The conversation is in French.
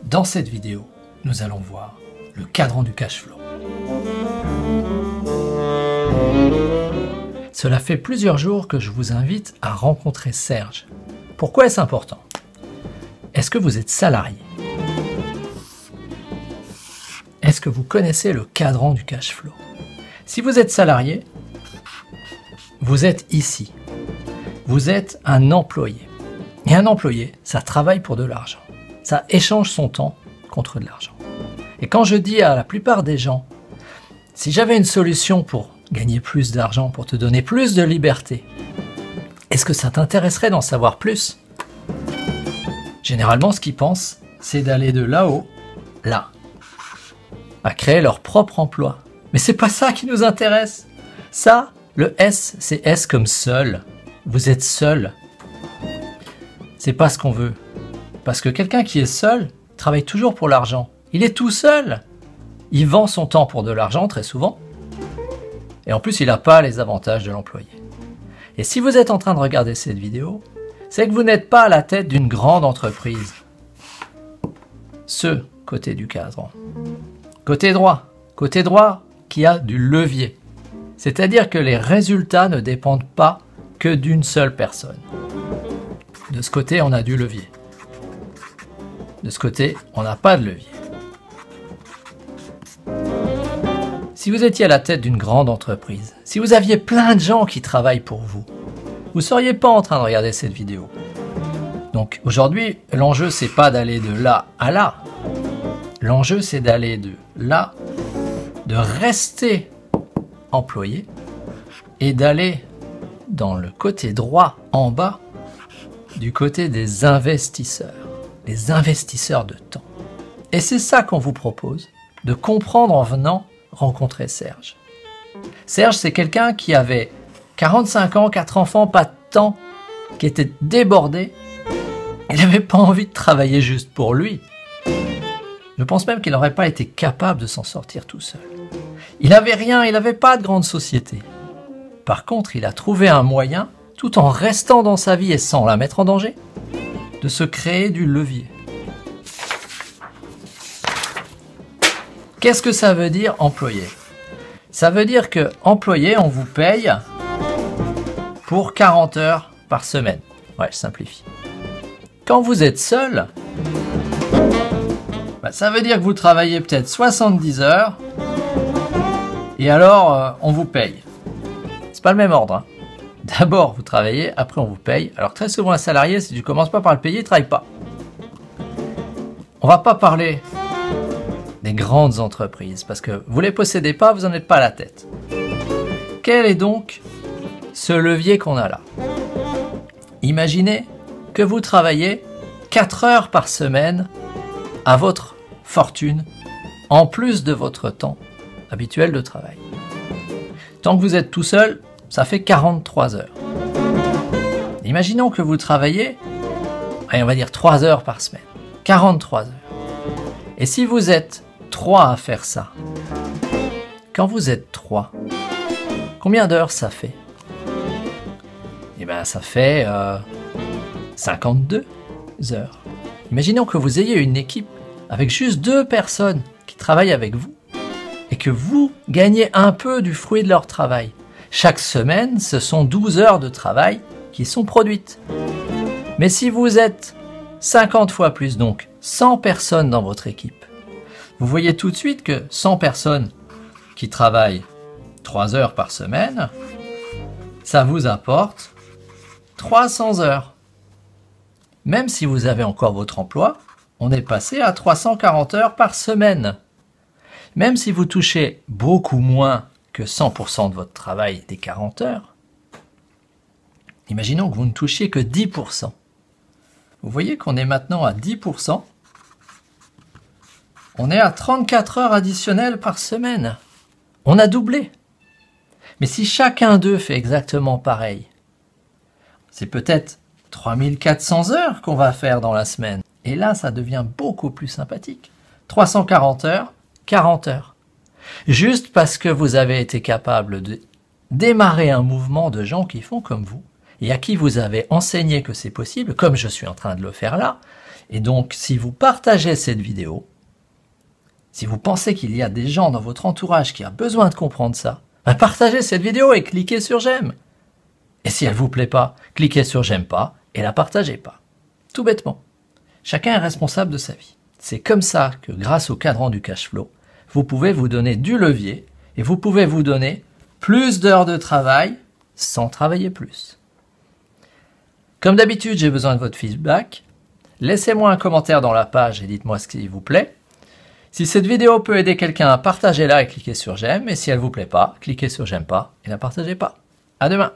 Dans cette vidéo, nous allons voir le cadran du cash flow. Cela fait plusieurs jours que je vous invite à rencontrer Serge. Pourquoi est-ce important? Est-ce que vous êtes salarié? Est-ce que vous connaissez le cadran du cash flow? Si vous êtes salarié, vous êtes ici. Vous êtes un employé. Et un employé, ça travaille pour de l'argent. Ça échange son temps contre de l'argent. Et quand je dis à la plupart des gens, si j'avais une solution pour gagner plus d'argent, pour te donner plus de liberté, est-ce que ça t'intéresserait d'en savoir plus? Généralement, ce qu'ils pensent, c'est d'aller de là-haut, là, à créer leur propre emploi. Mais c'est pas ça qui nous intéresse. Ça, le S, c'est S comme seul. Vous êtes seul. C'est pas ce qu'on veut. Parce que quelqu'un qui est seul travaille toujours pour l'argent. Il est tout seul. Il vend son temps pour de l'argent très souvent. Et en plus, il n'a pas les avantages de l'employé. Et si vous êtes en train de regarder cette vidéo, c'est que vous n'êtes pas à la tête d'une grande entreprise. Ce côté du cadran. Côté droit qui a du levier. C'est-à-dire que les résultats ne dépendent pas que d'une seule personne. De ce côté, on a du levier. De ce côté, on n'a pas de levier. Si vous étiez à la tête d'une grande entreprise, si vous aviez plein de gens qui travaillent pour vous, vous ne seriez pas en train de regarder cette vidéo. Donc aujourd'hui, l'enjeu, c'est pas d'aller de là à là. L'enjeu, c'est d'aller de là, de rester employé et d'aller dans le côté droit en bas du côté des investisseurs, les investisseurs de temps. Et c'est ça qu'on vous propose de comprendre en venant rencontrer Serge. Serge, c'est quelqu'un qui avait 45 ans, 4 enfants, pas de temps, qui était débordé. Il n'avait pas envie de travailler juste pour lui. Je pense même qu'il n'aurait pas été capable de s'en sortir tout seul. Il n'avait rien, il n'avait pas de grande société. Par contre, il a trouvé un moyen, tout en restant dans sa vie et sans la mettre en danger, de se créer du levier. Qu'est-ce que ça veut dire employé? Ça veut dire que employé, on vous paye pour 40 heures par semaine. Ouais, je simplifie. Quand vous êtes seul, ça veut dire que vous travaillez peut-être 70 heures et alors on vous paye. C'est pas le même ordre. D'abord vous travaillez, après on vous paye. Alors très souvent un salarié, si tu commences pas par le payer, il travaille pas. On va pas parler des grandes entreprises parce que vous les possédez pas, vous en êtes pas à la tête. Quel est donc ce levier qu'on a là? Imaginez que vous travaillez 4 heures par semaine à votre fortune, en plus de votre temps habituel de travail. Tant que vous êtes tout seul, ça fait 43 heures. Imaginons que vous travaillez, allez, on va dire 3 heures par semaine. 43 heures. Et si vous êtes 3 à faire ça, quand vous êtes 3, combien d'heures ça fait? Eh bien, ça fait 52 heures. Imaginons que vous ayez une équipe avec juste 2 personnes qui travaillent avec vous et que vous gagnez un peu du fruit de leur travail. Chaque semaine, ce sont 12 heures de travail qui sont produites. Mais si vous êtes 50 fois plus, donc 100 personnes dans votre équipe, vous voyez tout de suite que 100 personnes qui travaillent 3 heures par semaine, ça vous apporte 300 heures. Même si vous avez encore votre emploi, on est passé à 340 heures par semaine. Même si vous touchez beaucoup moins que 100% de votre travail des 40 heures, imaginons que vous ne touchiez que 10%. Vous voyez qu'on est maintenant à 10%. On est à 34 heures additionnelles par semaine. On a doublé. Mais si chacun d'eux fait exactement pareil, c'est peut-être 3400 heures qu'on va faire dans la semaine. Et là, ça devient beaucoup plus sympathique. 340 heures, 40 heures. Juste parce que vous avez été capable de démarrer un mouvement de gens qui font comme vous et à qui vous avez enseigné que c'est possible, comme je suis en train de le faire là, Et donc, si vous partagez cette vidéo, si vous pensez qu'il y a des gens dans votre entourage qui ont besoin de comprendre ça, partagez cette vidéo et cliquez sur j'aime. Et si elle ne vous plaît pas, cliquez sur j'aime pas et la partagez pas. Tout bêtement. Chacun est responsable de sa vie. C'est comme ça que grâce au cadran du cash flow, vous pouvez vous donner du levier et vous pouvez vous donner plus d'heures de travail sans travailler plus. Comme d'habitude, j'ai besoin de votre feedback. Laissez-moi un commentaire dans la page et dites-moi ce qui vous plaît. Si cette vidéo peut aider quelqu'un, partagez-la et cliquez sur j'aime. Et si elle ne vous plaît pas, cliquez sur j'aime pas et la partagez pas. À demain!